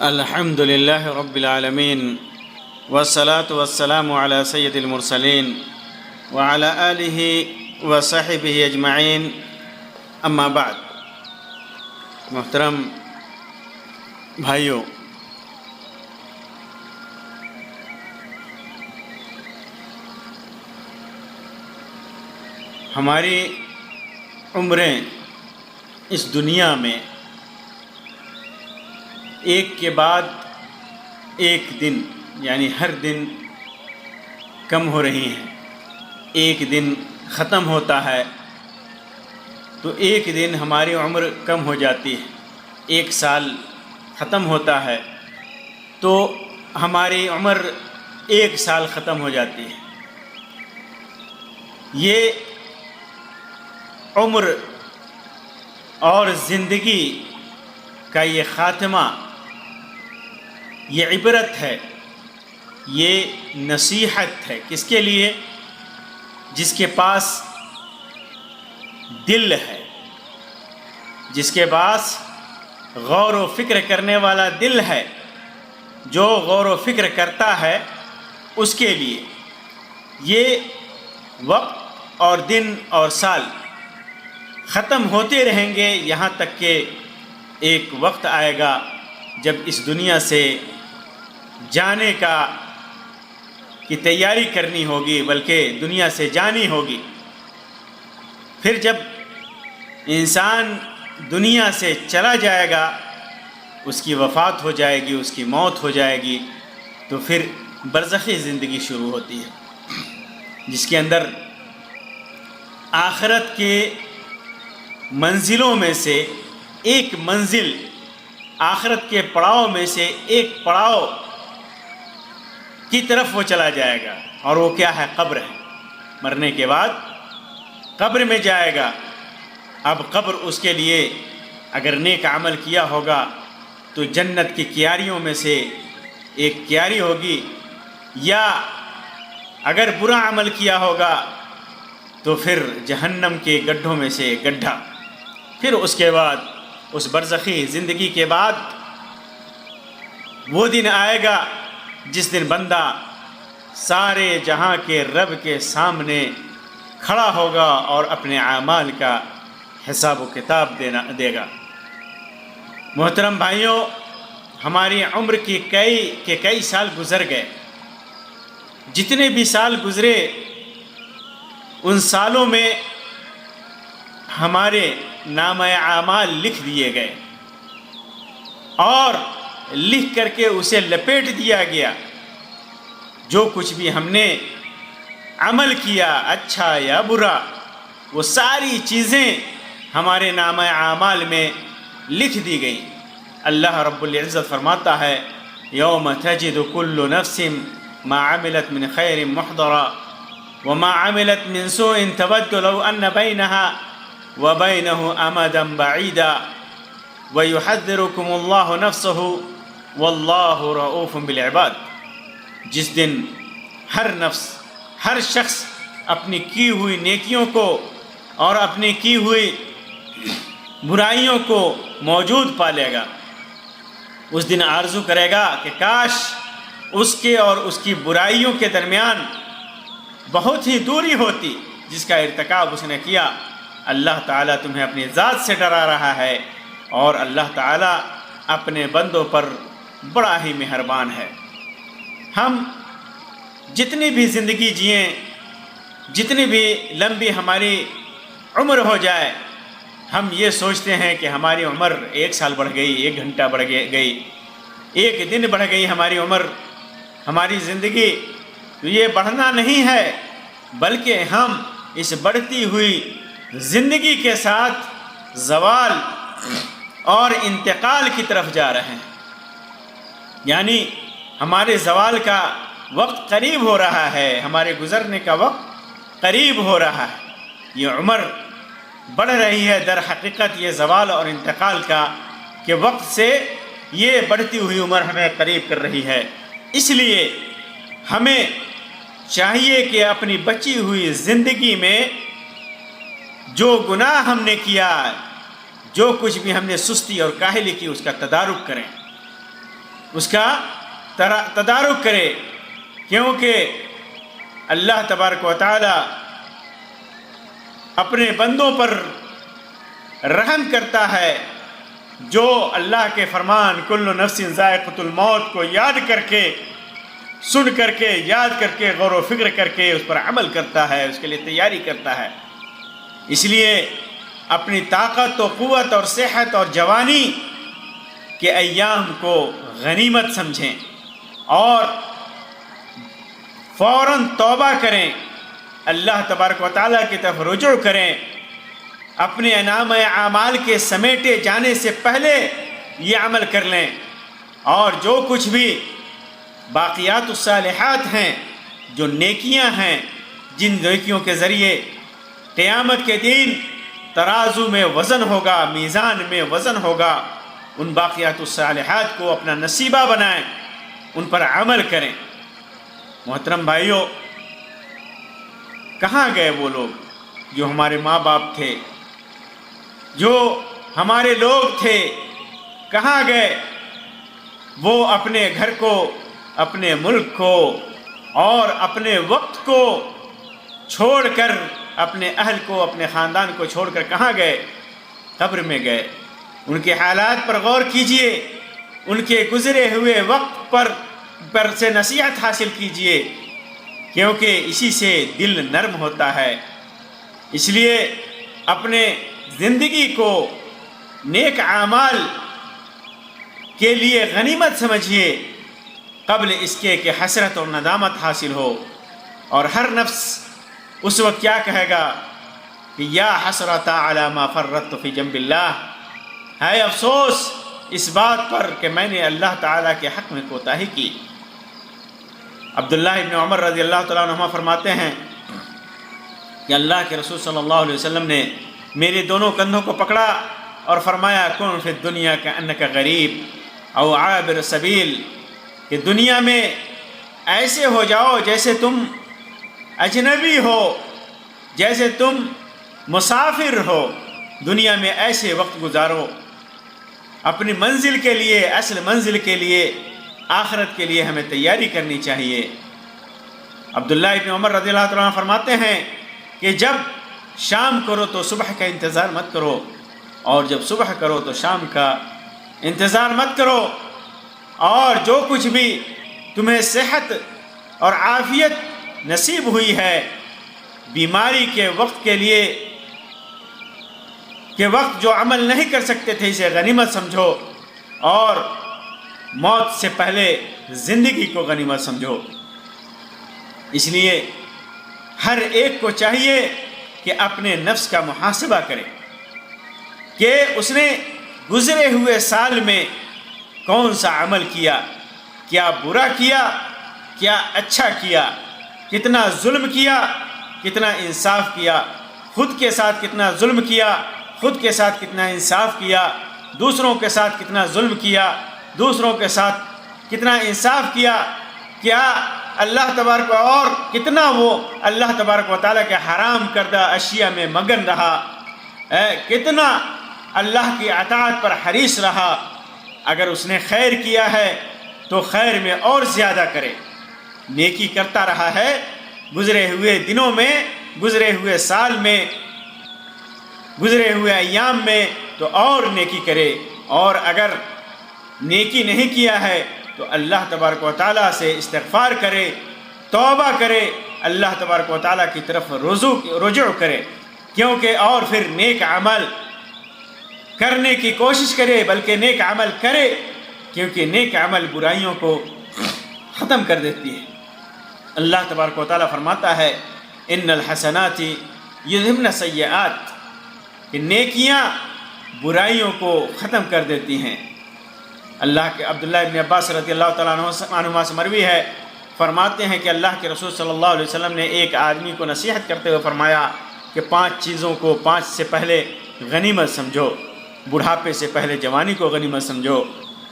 الحمد لله رب العالمين والصلاة والسلام على سيد المرسلين وعلى آله وصحبه أجمعين اما بعد۔ محترم بھائیوں، ہماری عمریں اس دنیا میں ایک کے بعد ایک دن یعنی ہر دن کم ہو رہی ہیں۔ ایک دن ختم ہوتا ہے تو ایک دن ہماری عمر کم ہو جاتی ہے۔ ایک سال ختم ہوتا ہے تو ہماری عمر ایک سال ختم ہو جاتی ہے۔ یہ عمر اور زندگی کا یہ خاتمہ، یہ عبرت ہے، یہ نصیحت ہے۔ کس کے لیے؟ جس کے پاس دل ہے، جس کے پاس غور و فکر کرنے والا دل ہے، جو غور و فکر کرتا ہے اس کے لیے یہ وقت اور دن اور سال ختم ہوتے رہیں گے، یہاں تک کہ ایک وقت آئے گا جب اس دنیا سے جانے کی تیاری کرنی ہوگی، بلکہ دنیا سے جانی ہوگی۔ پھر جب انسان دنیا سے چلا جائے گا، اس کی وفات ہو جائے گی، اس کی موت ہو جائے گی، تو پھر برزخی زندگی شروع ہوتی ہے، جس کے اندر آخرت کے منزلوں میں سے ایک منزل، آخرت کے پڑاؤ میں سے ایک پڑاؤ کی طرف وہ چلا جائے گا، اور وہ کیا ہے؟ قبر ہے۔ مرنے کے بعد قبر میں جائے گا۔ اب قبر اس کے لیے اگر نیک عمل کیا ہوگا تو جنت کی کیاریوں میں سے ایک کیاری ہوگی، یا اگر برا عمل کیا ہوگا تو پھر جہنم کے گڈھوں میں سے ایک گڈھا۔ پھر اس کے بعد اس برزخی زندگی کے بعد وہ دن آئے گا جس دن بندہ سارے جہاں کے رب کے سامنے کھڑا ہوگا اور اپنے اعمال کا حساب و کتاب دے گا۔ محترم بھائیوں، ہماری عمر کی کئی سال گزر گئے۔ جتنے بھی سال گزرے ان سالوں میں ہمارے نامہ اعمال لکھ دیے گئے، اور لکھ کر کے اسے لپیٹ دیا گیا۔ جو کچھ بھی ہم نے عمل کیا، اچھا یا برا، وہ ساری چیزیں ہمارے نامہ اعمال میں لکھ دی گئیں۔ اللہ رب العزت فرماتا ہے، یوم تجد کل نفس ما عملت من خیر محضرا وما عملت من سوء تود لو ان بینها وبینه امدا بعیدا ویحذرکم اللہ نفسہ واللہ رؤوف بالعباد۔ جس دن ہر نفس، ہر شخص اپنی کی ہوئی نیکیوں کو اور اپنی کی ہوئی برائیوں کو موجود پالے گا۔ اس دن آرزو کرے گا کہ کاش اس کے اور اس کی برائیوں کے درمیان بہت ہی دوری ہوتی جس کا ارتکاب اس نے کیا۔ اللہ تعالیٰ تمہیں اپنی ذات سے ڈرا رہا ہے، اور اللہ تعالیٰ اپنے بندوں پر بڑا ہی مہربان ہے۔ ہم جتنی بھی زندگی جئیں، جتنی بھی لمبی ہماری عمر ہو جائے، ہم یہ سوچتے ہیں کہ ہماری عمر ایک سال بڑھ گئی، ایک گھنٹہ بڑھ گئی، ایک دن بڑھ گئی ہماری عمر، ہماری زندگی۔ تو یہ بڑھنا نہیں ہے، بلکہ ہم اس بڑھتی ہوئی زندگی کے ساتھ زوال اور انتقال کی طرف جا رہے ہیں، یعنی ہمارے زوال کا وقت قریب ہو رہا ہے، ہمارے گزرنے کا وقت قریب ہو رہا ہے۔ یہ عمر بڑھ رہی ہے، در حقیقت یہ زوال اور انتقال کے وقت سے یہ بڑھتی ہوئی عمر ہمیں قریب کر رہی ہے۔ اس لیے ہمیں چاہیے کہ اپنی بچی ہوئی زندگی میں جو گناہ ہم نے کیا، جو کچھ بھی ہم نے سستی اور کاہلی کی، اس کا تدارک کریں، اس کا تدارک کرے، کیونکہ اللہ تبارک و تعالی اپنے بندوں پر رحم کرتا ہے جو اللہ کے فرمان کل نفس ذائقۃ الموت کو یاد کر کے، سن کر کے، یاد کر کے، غور و فکر کر کے اس پر عمل کرتا ہے، اس کے لیے تیاری کرتا ہے۔ اس لیے اپنی طاقت و قوت اور صحت اور جوانی کے ایام کو غنیمت سمجھیں اور فوراً توبہ کریں، اللہ تبارک و تعالیٰ کی طرف رجوع کریں، اپنے انعام اعمال کے سمیٹے جانے سے پہلے یہ عمل کر لیں، اور جو کچھ بھی باقیات الصالحات ہیں، جو نیکیاں ہیں، جن نیکیوں کے ذریعے قیامت کے دن ترازو میں وزن ہوگا، میزان میں وزن ہوگا، ان باقیات الصالحات کو اپنا نصیبہ بنائیں، ان پر عمل کریں۔ محترم بھائیوں، کہاں گئے وہ لوگ جو ہمارے ماں باپ تھے، جو ہمارے لوگ تھے؟ کہاں گئے وہ اپنے گھر کو، اپنے ملک کو اور اپنے وقت کو چھوڑ کر، اپنے اہل کو، اپنے خاندان کو چھوڑ کر کہاں گئے؟ قبر میں گئے۔ ان کے حالات پر غور کیجئے، ان کے گزرے ہوئے وقت پر سے نصیحت حاصل کیجئے، کیونکہ اسی سے دل نرم ہوتا ہے۔ اس لیے اپنے زندگی کو نیک اعمال کے لیے غنیمت سمجھیے قبل اس کے کہ حسرت اور ندامت حاصل ہو، اور ہر نفس اس وقت کیا کہے گا کہ یا حسرۃ علی ما فرطت فی جنب اللہ، ہے افسوس اس بات پر کہ میں نے اللہ تعالیٰ کے حق میں کوتاہی کی۔ عبداللہ ابن عمر رضی اللہ تعالیٰ عنہما فرماتے ہیں کہ اللہ کے رسول صلی اللہ علیہ وسلم نے میرے دونوں کندھوں کو پکڑا اور فرمایا کن فی الدنیا کأنک غریب او عابر سبیل، کہ دنیا میں ایسے ہو جاؤ جیسے تم اجنبی ہو، جیسے تم مسافر ہو، دنیا میں ایسے وقت گزارو، اپنی منزل کے لیے، اصل منزل کے لیے، آخرت کے لیے ہمیں تیاری کرنی چاہیے۔ عبداللہ ابن عمر رضی اللہ عنہ فرماتے ہیں کہ جب شام کرو تو صبح کا انتظار مت کرو، اور جب صبح کرو تو شام کا انتظار مت کرو، اور جو کچھ بھی تمہیں صحت اور عافیت نصیب ہوئی ہے بیماری کے وقت کے لیے، کہ وقت جو عمل نہیں کر سکتے تھے، اسے غنیمت سمجھو، اور موت سے پہلے زندگی کو غنیمت سمجھو۔ اس لیے ہر ایک کو چاہیے کہ اپنے نفس کا محاسبہ کرے کہ اس نے گزرے ہوئے سال میں کون سا عمل کیا، کیا برا کیا، کیا اچھا کیا، کتنا ظلم کیا، کتنا انصاف کیا، خود کے ساتھ کتنا ظلم کیا، خود کے ساتھ کتنا انصاف کیا، دوسروں کے ساتھ کتنا ظلم کیا، دوسروں کے ساتھ کتنا انصاف کیا، کیا اللہ تبارک اور کتنا وہ اللہ تبارک و تعالیٰ کے حرام کردہ اشیاء میں مگن رہا، کتنا اللہ کی اطاعت پر حریص رہا۔ اگر اس نے خیر کیا ہے تو خیر میں اور زیادہ کرے، نیکی کرتا رہا ہے گزرے ہوئے دنوں میں، گزرے ہوئے سال میں، گزرے ہوئے ایام میں، تو اور نیکی کرے، اور اگر نیکی نہیں کیا ہے تو اللہ تبارک و تعالیٰ سے استغفار کرے، توبہ کرے، اللہ تبارک و تعالیٰ کی طرف رجوع کرے، کیونکہ اور پھر نیک عمل کرنے کی کوشش کرے، بلکہ نیک عمل کرے، کیونکہ نیک عمل برائیوں کو ختم کر دیتی ہے۔ اللہ تبارک و تعالیٰ فرماتا ہے ان الحسنات یذہبن السیئات، کہ نیکیاں برائیوں کو ختم کر دیتی ہیں۔ اللہ کے عبداللہ ابن عباس رضی اللہ تعالیٰ عنہما سے مروی ہے، فرماتے ہیں کہ اللہ کے رسول صلی اللہ علیہ وسلم نے ایک آدمی کو نصیحت کرتے ہوئے فرمایا کہ 5 چیزوں کو 5 سے پہلے غنیمت سمجھو، بڑھاپے سے پہلے جوانی کو غنیمت سمجھو،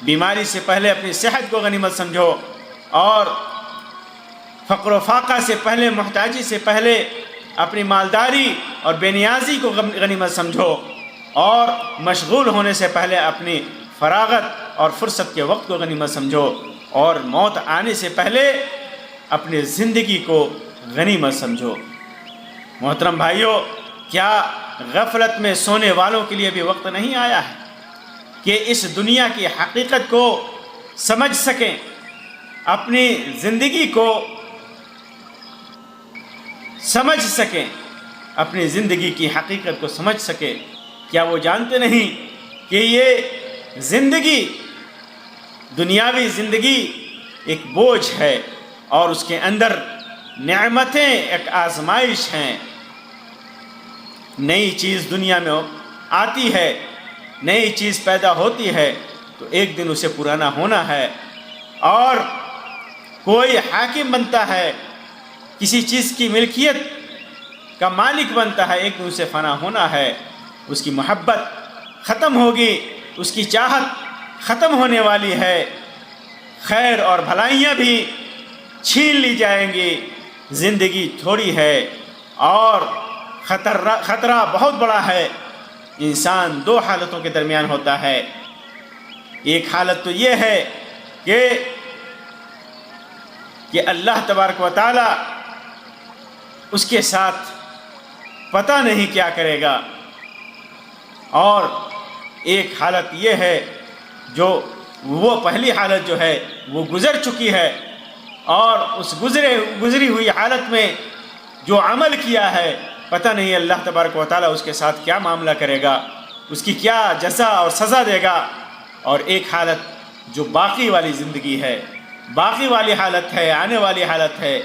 بیماری سے پہلے اپنی صحت کو غنیمت سمجھو، اور فقر و فاقہ سے پہلے، محتاجی سے پہلے اپنی مالداری اور بے نیازی کو غنیمت سمجھو، اور مشغول ہونے سے پہلے اپنی فراغت اور فرصت کے وقت کو غنیمت سمجھو، اور موت آنے سے پہلے اپنے زندگی کو غنیمت سمجھو۔ محترم بھائیوں، کیا غفلت میں سونے والوں کے لیے بھی وقت نہیں آیا ہے کہ اس دنیا کی حقیقت کو سمجھ سکیں، اپنی زندگی کو سمجھ سکیں، اپنی زندگی کی حقیقت کو سمجھ سکیں؟ کیا وہ جانتے نہیں کہ یہ زندگی، دنیاوی زندگی ایک بوجھ ہے، اور اس کے اندر نعمتیں ایک آزمائش ہیں۔ نئی چیز دنیا میں آتی ہے، نئی چیز پیدا ہوتی ہے تو ایک دن اسے پرانا ہونا ہے، اور کوئی حاکم بنتا ہے، کسی چیز کی ملکیت کا مالک بنتا ہے، ایک دن اسے فنا ہونا ہے، اس کی محبت ختم ہوگی، اس کی چاہت ختم ہونے والی ہے، خیر اور بھلائیاں بھی چھین لی جائیں گی۔ زندگی تھوڑی ہے اور خطرہ بہت بڑا ہے۔ انسان دو حالتوں کے درمیان ہوتا ہے۔ ایک حالت تو یہ ہے کہ اللہ تبارک و تعالی اس کے ساتھ پتہ نہیں کیا کرے گا، اور ایک حالت یہ ہے جو وہ پہلی حالت جو ہے وہ گزر چکی ہے، اور اس گزری ہوئی حالت میں جو عمل کیا ہے پتہ نہیں اللہ تبارک و تعالیٰ اس کے ساتھ کیا معاملہ کرے گا، اس کی کیا جزا اور سزا دے گا۔ اور ایک حالت جو باقی والی زندگی ہے، باقی والی حالت ہے، آنے والی حالت ہے،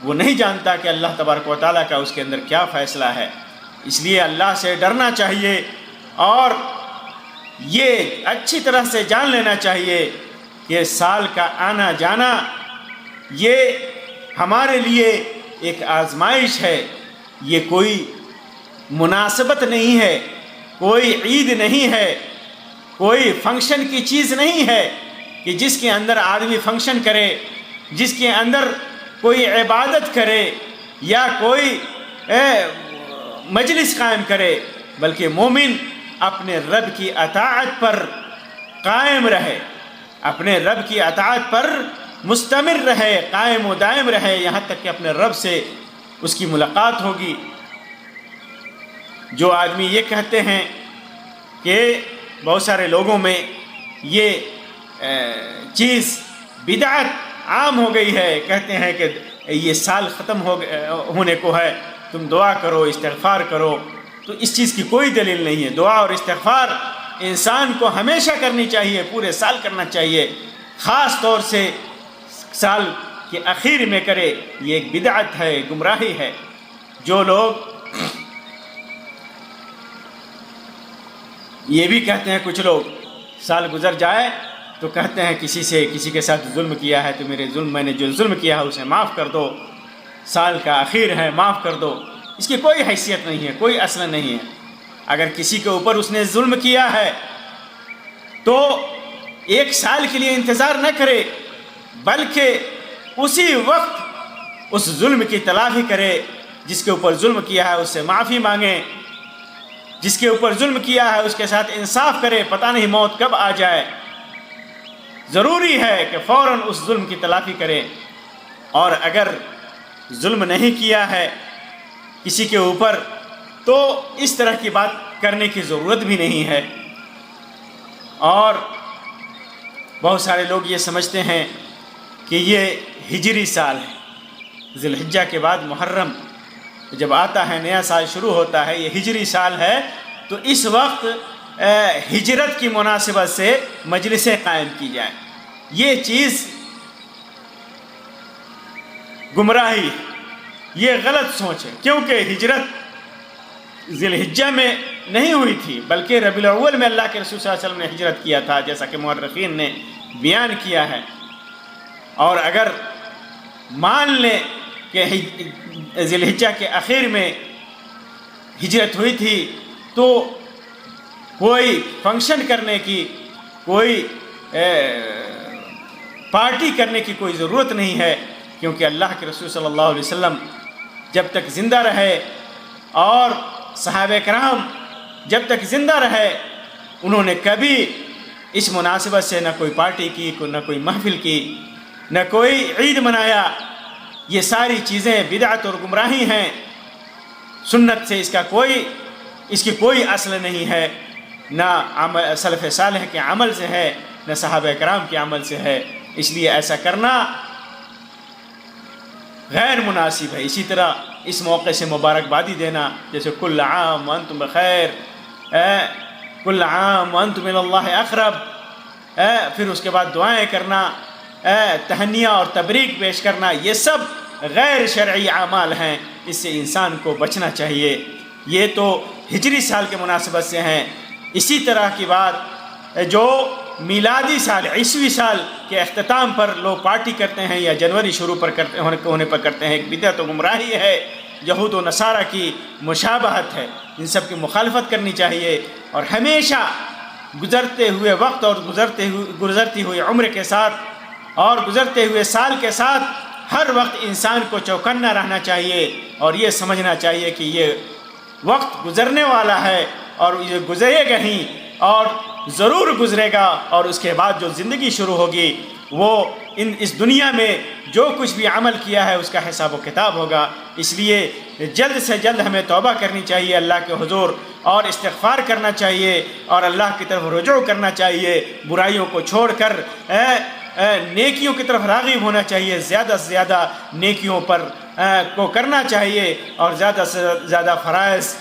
وہ نہیں جانتا کہ اللہ تبارک و تعالیٰ کا اس کے اندر کیا فیصلہ ہے۔ اس لیے اللہ سے ڈرنا چاہیے، اور یہ اچھی طرح سے جان لینا چاہیے کہ سال کا آنا جانا یہ ہمارے لیے ایک آزمائش ہے، یہ کوئی مناسبت نہیں ہے، کوئی عید نہیں ہے، کوئی فنکشن کی چیز نہیں ہے کہ جس کے اندر آدمی فنکشن کرے، جس کے اندر کوئی عبادت کرے یا کوئی مجلس قائم کرے، بلکہ مومن اپنے رب کی اطاعت پر قائم رہے، اپنے رب کی اطاعت پر مستمر رہے، قائم و دائم رہے، یہاں تک کہ اپنے رب سے اس کی ملاقات ہوگی۔ جو آدمی یہ کہتے ہیں کہ بہت سارے لوگوں میں یہ چیز بدعت عام ہو گئی ہے، کہتے ہیں کہ یہ سال ختم ہونے کو ہے، تم دعا کرو، استغفار کرو، تو اس چیز کی کوئی دلیل نہیں ہے۔ دعا اور استغفار انسان کو ہمیشہ کرنی چاہیے، پورے سال کرنا چاہیے، خاص طور سے سال کے اخیر میں کرے، یہ ایک بدعت ہے، گمراہی ہے۔ جو لوگ یہ بھی کہتے ہیں، کچھ لوگ سال گزر جائے تو کہتے ہیں کسی کے ساتھ ظلم کیا ہے تو میں نے جو ظلم کیا ہے اسے معاف کر دو، سال کا اخیر ہے معاف کر دو۔ اس کی کوئی حیثیت نہیں ہے، کوئی اصل نہیں ہے۔ اگر کسی کے اوپر اس نے ظلم کیا ہے تو ایک سال کے لیے انتظار نہ کرے، بلکہ اسی وقت اس ظلم کی تلافی کرے۔ جس کے اوپر ظلم کیا ہے اس سے معافی مانگے، جس کے اوپر ظلم کیا ہے اس کے ساتھ انصاف کرے، پتہ نہیں موت کب آ جائے۔ ضروری ہے کہ فوراً اس ظلم کی تلافی کرے، اور اگر ظلم نہیں کیا ہے کسی کے اوپر تو اس طرح کی بات کرنے کی ضرورت بھی نہیں ہے۔ اور بہت سارے لوگ یہ سمجھتے ہیں کہ یہ ہجری سال ہے، ذی الحجہ کے بعد محرم جب آتا ہے، نیا سال شروع ہوتا ہے، یہ ہجری سال ہے، تو اس وقت ہجرت کی مناسبت سے مجلسیں قائم کی جائیں۔ یہ چیز گمراہی، یہ غلط سوچ ہے، کیونکہ ہجرت ذی الحجہ میں نہیں ہوئی تھی، بلکہ ربیع الاول میں اللہ کے رسول صلی اللہ علیہ وسلم نے ہجرت کیا تھا، جیسا کہ مورخین نے بیان کیا ہے۔ اور اگر مان لیں کہ ذی الحجہ کے آخر میں ہجرت ہوئی تھی تو کوئی فنکشن کرنے کی، کوئی پارٹی کرنے کی کوئی ضرورت نہیں ہے، کیونکہ اللہ کے رسول صلی اللہ علیہ وسلم جب تک زندہ رہے اور صحابہ کرام جب تک زندہ رہے، انہوں نے کبھی اس مناسبت سے نہ کوئی پارٹی کی، نہ کوئی محفل کی، نہ کوئی عید منایا۔ یہ ساری چیزیں بدعت اور گمراہی ہیں، سنت سے اس کی کوئی اصل نہیں ہے، نہ سلف صالح کے عمل سے ہے، نہ صحابہ کرام کے عمل سے ہے۔ اس لیے ایسا کرنا غیر مناسب ہے۔ اسی طرح اس موقع سے مبارکبادی دینا، جیسے کل عام وانتم بخیر، کل عام وانتم من اللہ اقرب، پھر اس کے بعد دعائیں کرنا، تہنیہ اور تبریک پیش کرنا، یہ سب غیر شرعی اعمال ہیں، اس سے انسان کو بچنا چاہیے۔ یہ تو ہجری سال کے مناسبت سے ہیں۔ اسی طرح کی بات جو میلادی سال، عیسوی سال کے اختتام پر لوگ پارٹی کرتے ہیں یا جنوری شروع پر ہونے پر کرتے ہیں، ایک بدعت و گمراہی ہے، یہود و نصارہ کی مشابہت ہے۔ ان سب کی مخالفت کرنی چاہیے، اور ہمیشہ گزرتے ہوئے وقت اور گزرتی ہوئی عمر کے ساتھ اور گزرتے ہوئے سال کے ساتھ ہر وقت انسان کو چوکنا رہنا چاہیے، اور یہ سمجھنا چاہیے کہ یہ وقت گزرنے والا ہے، اور یہ گزرے گا ہی، اور ضرور گزرے گا، اور اس کے بعد جو زندگی شروع ہوگی وہ اس دنیا میں جو کچھ بھی عمل کیا ہے اس کا حساب و کتاب ہوگا۔ اس لیے جلد سے جلد ہمیں توبہ کرنی چاہیے اللہ کے حضور، اور استغفار کرنا چاہیے، اور اللہ کی طرف رجوع کرنا چاہیے، برائیوں کو چھوڑ کر نیکیوں کی طرف راغب ہونا چاہیے، زیادہ سے زیادہ نیکیوں پر کو کرنا چاہیے، اور زیادہ سے زیادہ فرائض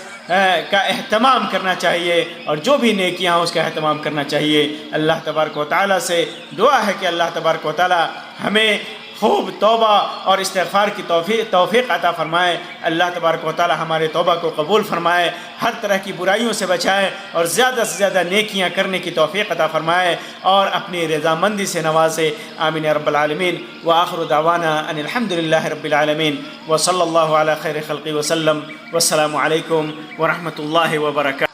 کا اہتمام کرنا چاہیے، اور جو بھی نیکیاں ہیں اس کا اہتمام کرنا چاہیے۔ اللہ تبارک و تعالیٰ سے دعا ہے کہ اللہ تبارک و تعالیٰ ہمیں خوب توبہ اور استغفار کی توفیق عطا فرمائے۔ اللہ تبارک و تعالیٰ ہمارے توبہ کو قبول فرمائے، ہر طرح کی برائیوں سے بچائے، اور زیادہ سے زیادہ نیکیاں کرنے کی توفیق عطا فرمائے، اور اپنی رضامندی سے نوازے۔ آمین یا رب العالمین۔ وآخر دعوانا ان الحمد للہ رب العالمین، وصلی اللہ علی خیر خلقہ وسلم، والسلام علیکم ورحمۃ اللہ وبرکاتہ۔